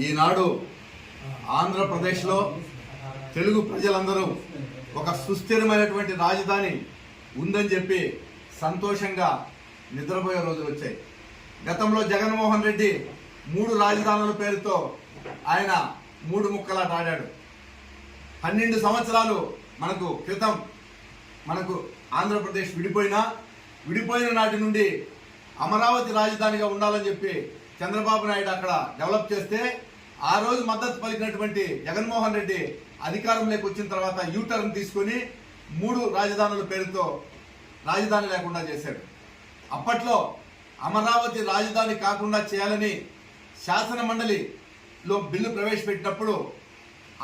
ఈనాడు ఆంధ్రప్రదేశ్లో తెలుగు ప్రజలందరూ ఒక సుస్థిరమైనటువంటి రాజధాని ఉందని చెప్పి సంతోషంగా నిద్రపోయే రోజులు వచ్చాయి. గతంలో జగన్మోహన్ రెడ్డి 3 రాజధానుల పేరుతో ఆయన 3 ముక్కలాట ఆడాడు. 12 సంవత్సరాలు క్రితం ఆంధ్రప్రదేశ్ విడిపోయిన నాటి నుండి అమరావతి రాజధానిగా ఉండాలని చెప్పి చంద్రబాబు నాయుడు అక్కడ డెవలప్ చేస్తే ఆ రోజు మద్దతు పలికినటువంటి జగన్మోహన్ రెడ్డి అధికారంలోకి వచ్చిన తర్వాత యూటర్న్ తీసుకుని 3 రాజధానుల పేరుతో రాజధాని లేకుండా చేశాడు. అప్పట్లో అమరావతి రాజధాని కాకుండా చేయాలని శాసన మండలిలో బిల్లు ప్రవేశపెట్టినప్పుడు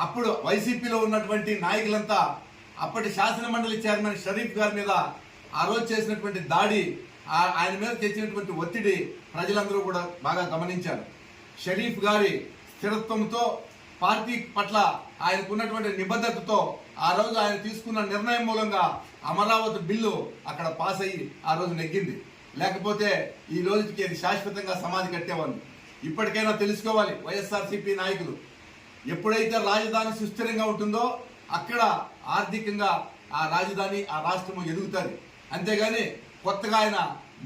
అప్పుడు వైసీపీలో ఉన్నటువంటి నాయకులంతా అప్పటి శాసన మండలి చైర్మన్ షరీఫ్ గారి మీద ఆ రోజు చేసినటువంటి దాడి, ఆయన మీద తెచ్చినటువంటి ఒత్తిడి ప్రజలందరూ కూడా బాగా గమనించారు. షరీఫ్ గారి స్థిరత్వంతో, పార్టీ పట్ల ఆయనకున్నటువంటి నిబద్ధతతో ఆ రోజు ఆయన తీసుకున్న నిర్ణయం మూలంగా అమరావతి బిల్లు అక్కడ పాస్ అయ్యి ఆ రోజు నెగ్గింది. లేకపోతే ఈ రోజుకి అది శాశ్వతంగా సమాధి కట్టేవాళ్ళు. ఇప్పటికైనా తెలుసుకోవాలి వైఎస్ఆర్సీపీ నాయకులు, ఎప్పుడైతే రాజధాని సుస్థిరంగా ఉంటుందో అక్కడ ఆర్థికంగా ఆ రాజధాని, ఆ రాష్ట్రము ఎదుగుతుంది. అంతేగాని కొత్తగా ఆయన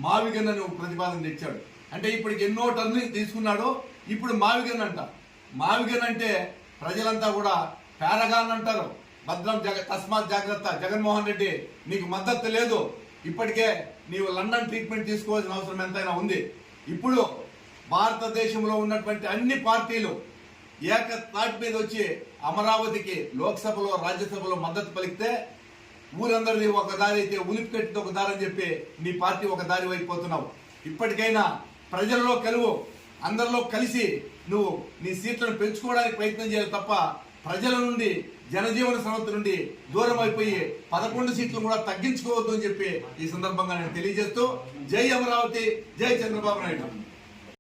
మావిగన్ అని ప్రతిపాదన తెచ్చాడు. అంటే ఇప్పటికి ఎన్నో టర్లు తీసుకున్నాడు, ఇప్పుడు మావిగన్ అంట. మావిగన్ అంటే ప్రజలంతా కూడా పారగాన్ అంటారు. భద్రం తస్మాత్ జాగ్రత్త, జగన్మోహన్ రెడ్డి నీకు మద్దతు లేదు, ఇప్పటికే నీవు లండన్ ట్రీట్మెంట్ తీసుకోవాల్సిన అవసరం ఎంతైనా ఉంది. ఇప్పుడు భారతదేశంలో ఉన్నటువంటి అన్ని పార్టీలు ఏకతాటి మీద వచ్చి అమరావతికి లోక్సభలో, రాజ్యసభలో మద్దతు పలికితే ఊరందరిది ఒక దారి అయితే ఉలిపికట్టితో ఒక దారి అని చెప్పి నీ పార్టీ ఒక దారి వైపోతున్నావు. ఇప్పటికైనా ప్రజల్లో కలువు, అందరిలో కలిసి నువ్వు నీ సీట్లను పెంచుకోవడానికి ప్రయత్నం చేయాలి తప్ప ప్రజల నుండి, జనజీవన సమస్య నుండి దూరం అయిపోయి 11 సీట్లు కూడా తగ్గించుకోవద్దు అని చెప్పి ఈ సందర్భంగా నేను తెలియజేస్తూ జై అమరావతి, జై చంద్రబాబు నాయుడు.